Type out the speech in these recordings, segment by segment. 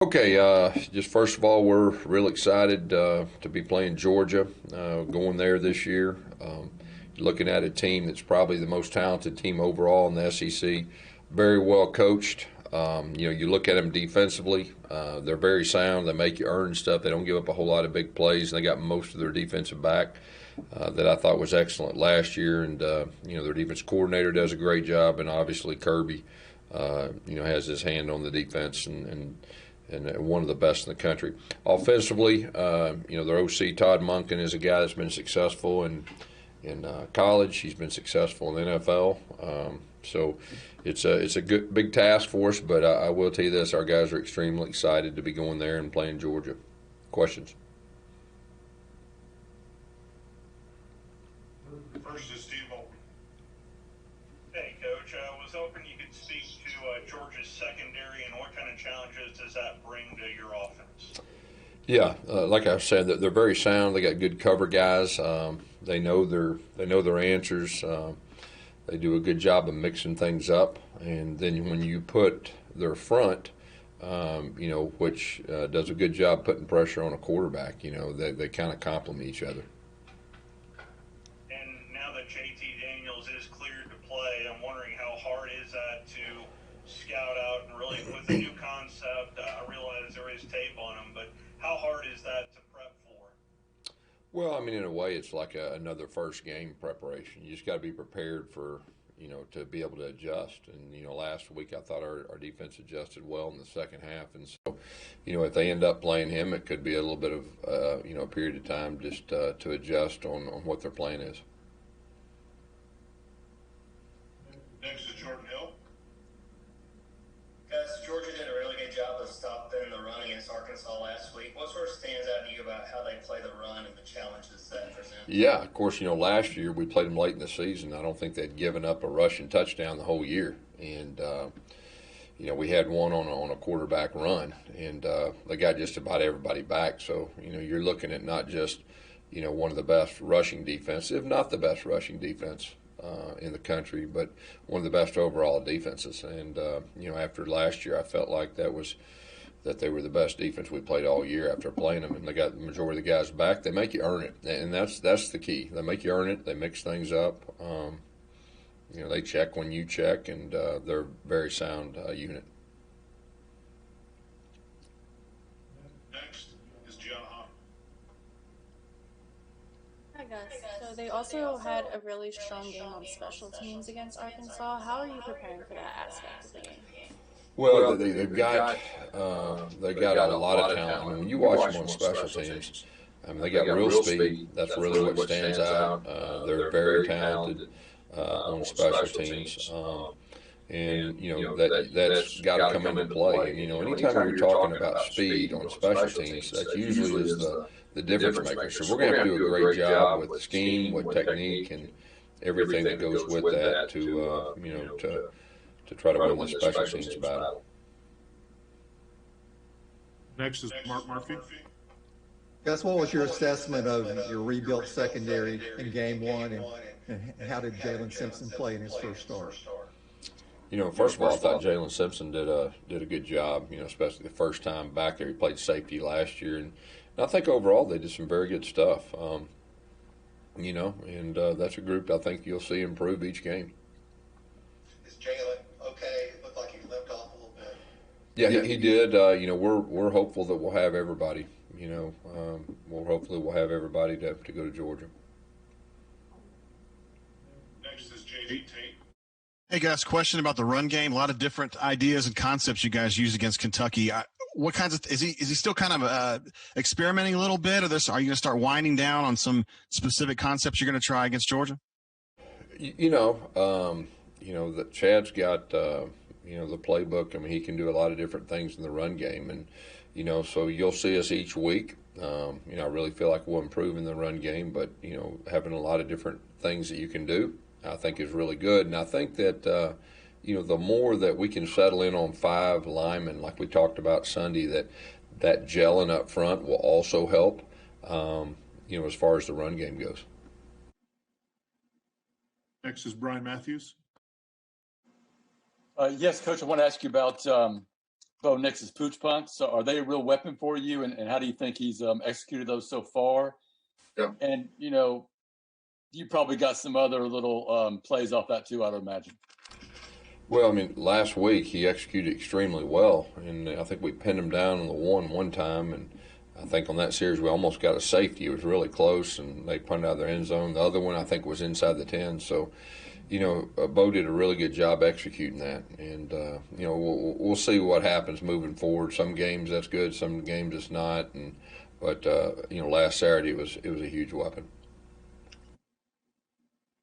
Okay, just first of all, we're real excited to be playing Georgia, going there this year. Looking at a team that's probably the most talented team overall in the SEC, very well coached. You look at them defensively, they're very sound. They make you earn stuff. They don't give up a whole lot of big plays. And they got most of their defensive back that I thought was excellent last year. And, their defense coordinator does a great job. And obviously, Kirby, has his hand on the defense and one of the best in the country. Offensively, their OC Todd Monken is a guy that's been successful in college. He's been successful in the NFL. So it's a good big task for us. But I will tell you this: our guys are extremely excited to be going there and playing Georgia. Questions? First is Steve Bolton. Hey, Coach. I was hoping you could speak to Georgia's secondary and what kind of challenges does that bring to your offense? Yeah, like I said, they're very sound. They got good cover guys. They know their answers. They do a good job of mixing things up, and then when you put their front, which does a good job putting pressure on a quarterback, they kind of complement each other. And now that JT Daniels is cleared to play, I'm wondering how hard is that to scout out and really with a new concept. I realize there is tape on him, but how hard is that to prep for? Well, I mean, in a way, it's like another first game preparation. You just got to be prepared for, to be able to adjust. And, last week I thought our defense adjusted well in the second half. And so, if they end up playing him, it could be a little bit of, a period of time just to adjust on what their plan is. Next is Jordan Hill. Guys, Georgia did a really good job of stopping the run against Arkansas last week. What sort of stands out to you about how they play the run and the challenges that present? Yeah, of course, last year we played them late in the season. I don't think they'd given up a rushing touchdown the whole year. And, we had one on a quarterback run, and they got just about everybody back. So, you're looking at not just, one of the best rushing defense, if not the best rushing defense in the country, but one of the best overall defenses. And, after last year, I felt like that they were the best defense we played all year after playing them, and they got the majority of the guys back. They make you earn it, and that's the key. They make you earn it. They mix things up. They check when you check, and they're a very sound unit. Next is Gianna Hahn. Hi guys. So they also had a really strong game on special teams against Arkansas. How are you preparing for that aspect of the game? Well, they've got a lot of talent. I mean, when you watch them on special teams, I mean, they got real speed. That's really what stands out. They're very talented on special teams. That's got to come into play. And, anytime you're talking about speed on special teams, that usually is the difference maker. So we're going to have to do a great job with scheme, with technique, and everything that goes with that to try to win the special teams battle. Next is Mark Murphy. Gus, what was your assessment of your rebuilt secondary in game one, and how did Jalen Simpson play in his first start? First of all, I thought Jalen Simpson did a good job, especially the first time back there. He played safety last year, and I think overall they did some very good stuff. And that's a group I think you'll see improve each game. Is Jalen okay? It looked like he limped off a little bit. Yeah, he did. We're hopeful that we'll have everybody. We'll have everybody to go to Georgia. Next is Tate. Hey guys, question about the run game. A lot of different ideas and concepts you guys use against Kentucky. What kinds of is he still kind of experimenting a little bit, or are you going to start winding down on some specific concepts you're going to try against Georgia? That Chad's got the playbook. I mean, he can do a lot of different things in the run game, and so you'll see us each week. I really feel like we'll improve in the run game, but having a lot of different things that you can do, I think is really good. And I think that the more that we can settle in on 5 linemen, like we talked about Sunday, that gelling up front will also help. As far as the run game goes. Next is Brian Matthews. Yes, Coach, I want to ask you about Bo Nix's pooch punts. So are they a real weapon for you? And how do you think he's executed those so far? Yeah. And, you probably got some other little plays off that too, I'd imagine. Well, I mean, last week he executed extremely well, and I think we pinned him down on the one time, and I think on that series we almost got a safety. It was really close, and they punted out of their end zone. The other one I think was inside the 10. So, Bo did a really good job executing that, and we'll see what happens moving forward. Some games that's good, some games it's not, but last Saturday it was a huge weapon.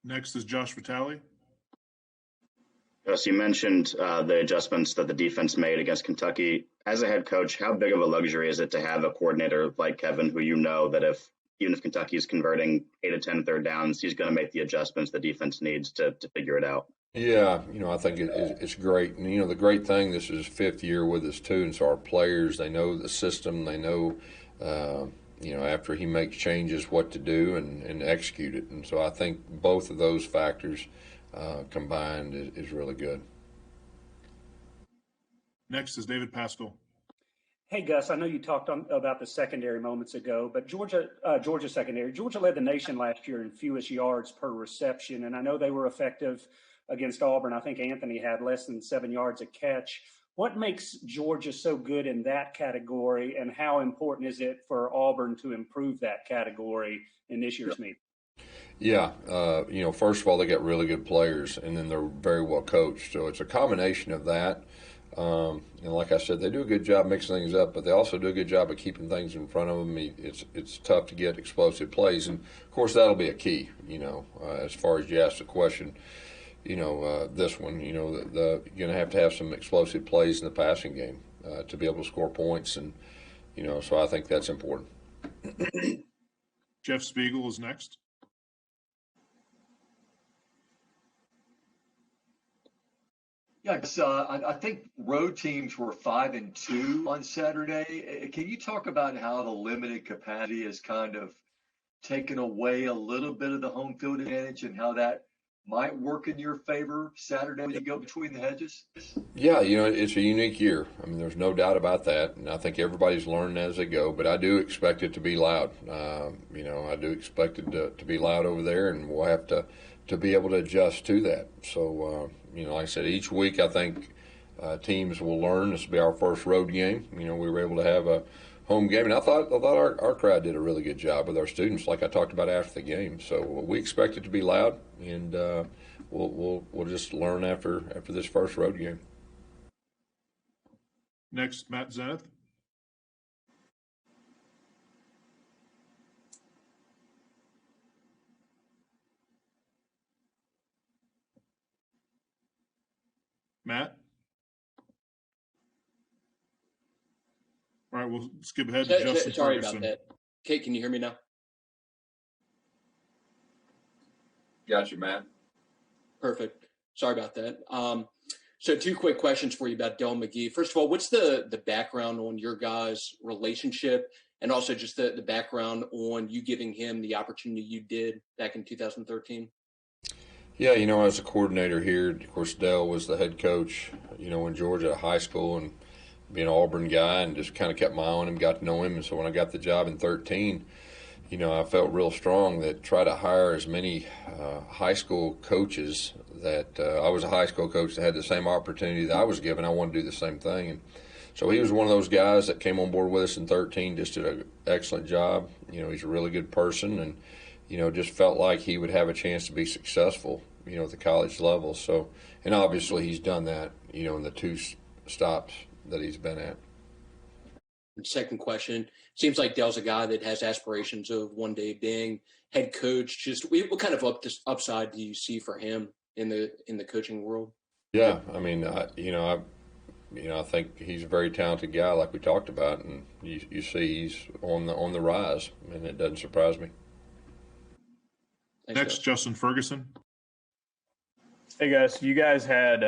Next is Josh Vitale. Yes, you mentioned the adjustments that the defense made against Kentucky. As a head coach, how big of a luxury is it to have a coordinator like Kevin, who that even if Kentucky is converting 8 of 10 third downs, he's going to make the adjustments the defense needs to figure it out? Yeah, I think it's great. And, the great thing, this is his 5th year with us, too. And so our players, they know the system. They know, after he makes changes, what to do and execute it. And so I think both of those factors combined is really good. Next is David Paschall. Hey, Gus, I know you talked about the secondary moments ago, but Georgia led the nation last year in fewest yards per reception, and I know they were effective against Auburn. I think Anthony had less than 7 yards a catch. What makes Georgia so good in that category, and how important is it for Auburn to improve that category in this year's meet? Yeah, first of all, they got really good players, and then they're very well coached. So it's a combination of that. And like I said, they do a good job mixing things up, but they also do a good job of keeping things in front of them. It's tough to get explosive plays, and of course that'll be a key. As far as you asked the question, this one, you're going to have some explosive plays in the passing game to be able to score points, and so I think that's important. Jeff Spiegel is next. Yeah, I think road teams were 5-2 on Saturday. Can you talk about how the limited capacity has kind of taken away a little bit of the home field advantage and how that might work in your favor Saturday when you go between the hedges? Yeah, it's a unique year. I mean, there's no doubt about that, and I think everybody's learning as they go, but I do expect it to be loud. I do expect it to be loud over there, and we'll have to be able to adjust to that. So, like I said, each week I think teams will learn. This will be our first road game. We were able to have a home game, and I thought our crowd did a really good job with our students, like I talked about after the game. So we expect it to be loud, and we'll just learn after this first road game. Next, Matt Zenith. Matt? All right, we'll skip ahead to Justin Sorry Ferguson. about that. Kate, can you hear me now? Got you, Matt. Perfect. Sorry about that. So 2 quick questions for you about Del McGee. First of all, what's the background on your guys' relationship, and also just the background on you giving him the opportunity you did back in 2013? Yeah, I was a coordinator here. Of course, Dell was the head coach, in Georgia at high school, and being an Auburn guy, and just kind of kept my eye on him, got to know him. And so when I got the job in 2013, I felt real strong that try to hire as many high school coaches that I was a high school coach that had the same opportunity that I was given. I wanted to do the same thing. And so he was one of those guys that came on board with us in 2013, just did an excellent job. He's a really good person, and just felt like he would have a chance to be successful, at the college level. So, and obviously he's done that, in the 2 stops that he's been at. Second question, seems like Dell's a guy that has aspirations of one day being head coach. Just what kind of upside do you see for him in the coaching world? Yeah, I mean, I think he's a very talented guy, like we talked about, and you see he's on the rise, and it doesn't surprise me. Thanks, Next, Doug. Justin Ferguson. Hey guys, you guys had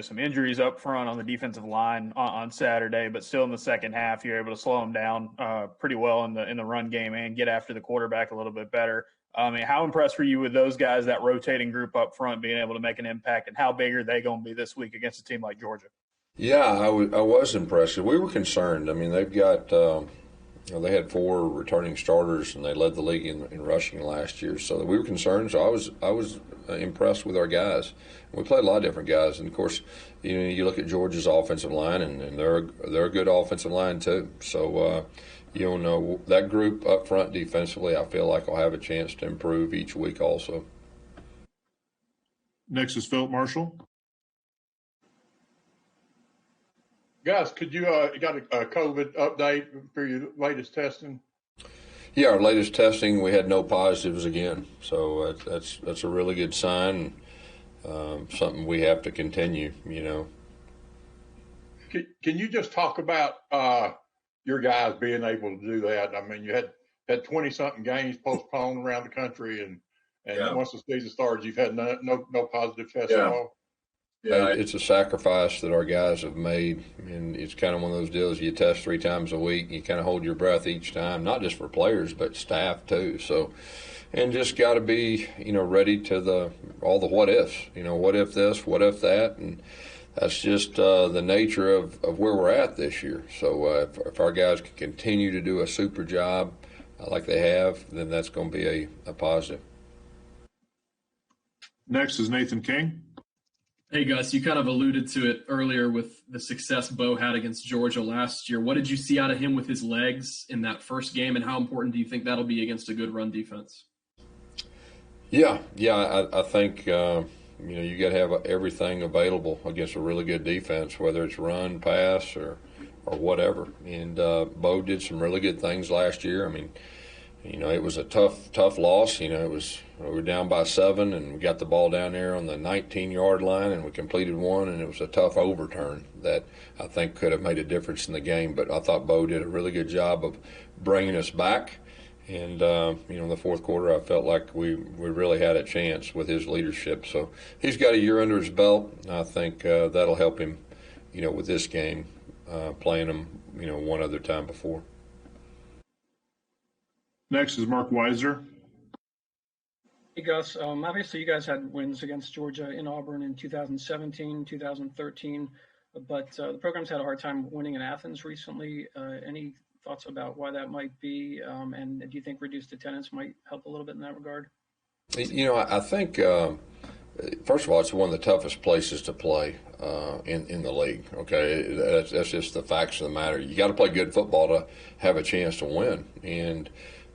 some injuries up front on the defensive line on Saturday, but still in the second half, you're able to slow them down pretty well in the run game and get after the quarterback a little bit better. I mean, how impressed were you with those guys, that rotating group up front, being able to make an impact, and how big are they going to be this week against a team like Georgia? Yeah, I was impressed. We were concerned. I mean, they've got, they had 4 returning starters, and they led the league in rushing last year. So we were concerned. So I was impressed with our guys. We played a lot of different guys, and of course, you look at Georgia's offensive line, and they're a good offensive line too. So that group up front defensively, I feel like will have a chance to improve each week also. Next is Philip Marshall. Guys, could you got a COVID update for your latest testing? Yeah, our latest testing, we had no positives again, so that's a really good sign. Something we have to continue. Can you just talk about your guys being able to do that? I mean, you had 20-something games postponed around the country, and once the season started, you've had no positive tests at all. Yeah, it's a sacrifice that our guys have made, and it's kind of one of those deals. You test 3 times a week, and you kind of hold your breath each time, not just for players but staff too. So, and just got to be ready to all the what ifs. What if this? What if that? And that's just the nature of where we're at this year. So if our guys can continue to do a super job like they have, then that's going to be a positive. Next is Nathan King. Hey, Gus, you kind of alluded to it earlier with the success Bo had against Georgia last year. What did you see out of him with his legs in that first game, and how important do you think that'll be against a good run defense? Yeah, I think you got to have everything available against a really good defense, whether it's run, pass, or whatever. And Bo did some really good things last year. I mean, it was a tough loss. We were down by 7, and we got the ball down there on the 19-yard line, and we completed one, and it was a tough overturn that I think could have made a difference in the game. But I thought Bo did a really good job of bringing us back. And, in the fourth quarter, I felt like we really had a chance with his leadership. So he's got a year under his belt. I think that'll help him, with this game, playing him, one other time before. Next is Mark Weiser. Hey, Gus. Obviously, you guys had wins against Georgia in Auburn in 2017, 2013, but the program's had a hard time winning in Athens recently. Any thoughts about why that might be? And do you think reduced attendance might help a little bit in that regard? I think, first of all, it's one of the toughest places to play in the league. Okay, that's just the facts of the matter. You got to play good football to have a chance to win, and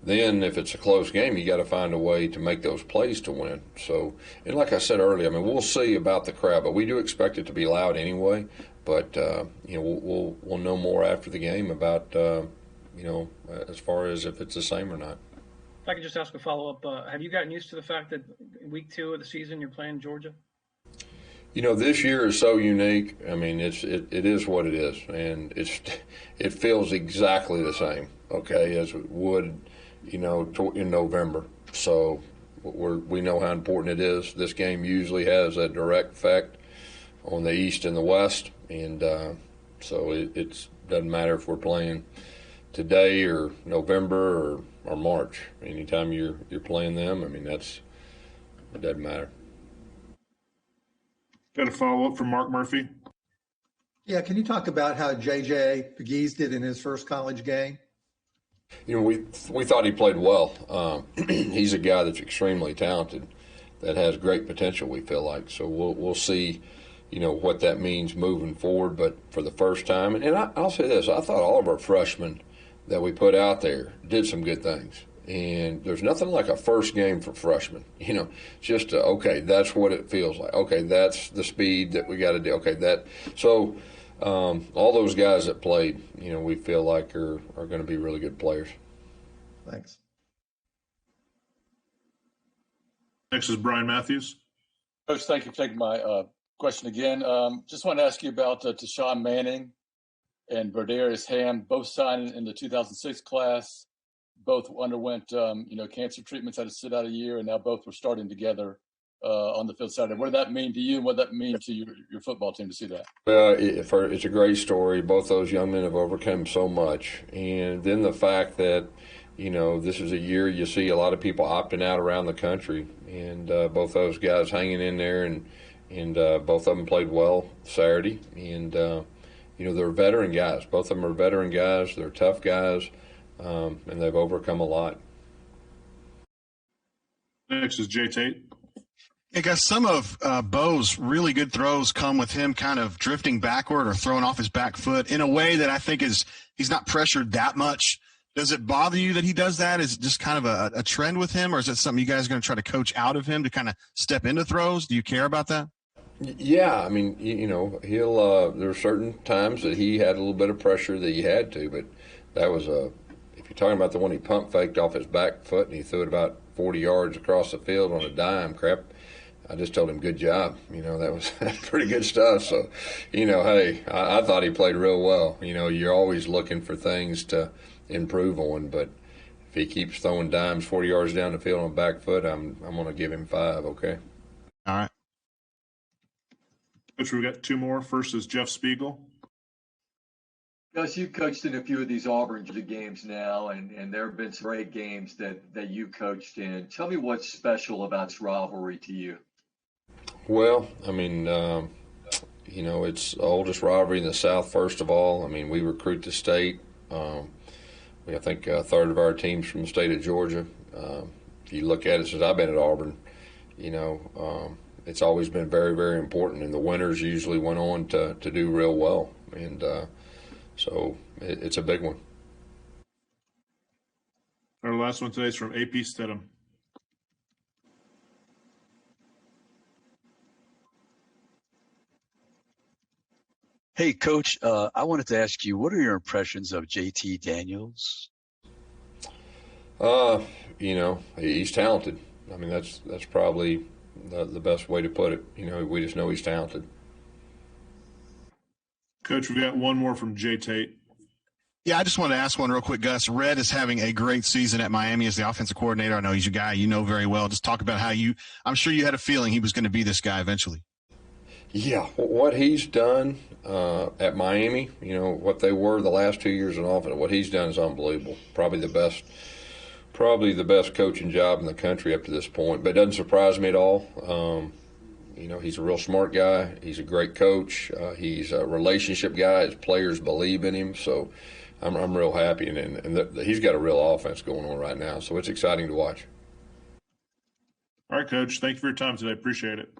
then if it's a close game, you got to find a way to make those plays to win. So, and like I said earlier, I mean, we'll see about the crowd, but we do expect it to be loud anyway. But we'll know more after the game about as far as if it's the same or not. If I could just ask a follow-up, have you gotten used to the fact that week 2 of the season you're playing Georgia? This year is so unique. I mean, it is what it is, and it feels exactly the same, okay, as it would, in November. So we know how important it is. This game usually has a direct effect on the East and the West, and so it doesn't matter if we're playing today or November or March. Anytime you're playing them, I mean, it doesn't matter. Got a follow-up from Mark Murphy. Yeah, can you talk about how J.J. Begis did in his first college game? We thought he played well. He's a guy that's extremely talented, that has great potential, we feel like. So we'll see, what that means moving forward. But for the first time, and I'll say this, I thought all of our freshmen that we put out there did some good things. And there's nothing like a first game for freshmen, just okay, that's what it feels like. Okay, that's the speed that we got to do. Okay, so all those guys that played, we feel like are going to be really good players. Thanks. Next is Brian Matthews. Coach, thank you for taking my question again. Just want to ask you about Tashawn Manning and Berdarius Ham, both signed in the 2006 class. Both underwent, cancer treatments, had to sit out a year, and now both were starting together on the field Saturday. What did that mean to you, and what did that mean to your football team to see that? Well, it's a great story. Both those young men have overcome so much. And then the fact that, this is a year you see a lot of people opting out around the country, and both those guys hanging in there and and both of them played well Saturday. And they're veteran guys. Both of them are veteran guys. They're tough guys, and they've overcome a lot. Next is Jay Tate. Hey guys, some of Bo's really good throws come with him kind of drifting backward or throwing off his back foot in a way that I think he's not pressured that much. Does it bother you that he does that? Is it just kind of a trend with him, or is it something you guys are going to try to coach out of him to kind of step into throws? Do you care about that? Yeah, I mean, he'll. There are certain times that he had a little bit of pressure that he had to, but that was if you're talking about the one he pump faked off his back foot and he threw it about 40 yards across the field on a dime, crap. I just told him, good job. That's pretty good stuff. So, hey, I thought he played real well. You're always looking for things to improve on, but if he keeps throwing dimes 40 yards down the field on the back foot, I'm going to give him 5, okay? All right. Coach, we've got 2 more. First is Jeff Spiegel. Gus, you've coached in a few of these Auburn games now, and there have been some great games that you coached in. Tell me what's special about this rivalry to you. Well, I mean, it's the oldest rivalry in the South, first of all. I mean, we recruit the state. I think a third of our team's from the state of Georgia. If you look at it since I've been at Auburn, it's always been very, very important, and the winners usually went on to do real well. And so it's a big one. Our last one today is from AP Stedham. Hey, Coach, I wanted to ask you, what are your impressions of JT Daniels? He's talented. I mean, that's probably the best way to put it. We just know he's talented. Coach, we got one more from Jay Tate. Yeah, I just wanted to ask one real quick, Gus. Red is having a great season at Miami as the offensive coordinator. I know he's your guy you know very well. Just talk about how I'm sure you had a feeling he was going to be this guy eventually. Yeah, what he's done at Miami, what they were the last 2 years in offense, what he's done is unbelievable. Probably the best coaching job in the country up to this point. But it doesn't surprise me at all. He's a real smart guy. He's a great coach. He's a relationship guy. His players believe in him. So I'm real happy. And he's got a real offense going on right now. So it's exciting to watch. All right, Coach. Thank you for your time today. Appreciate it.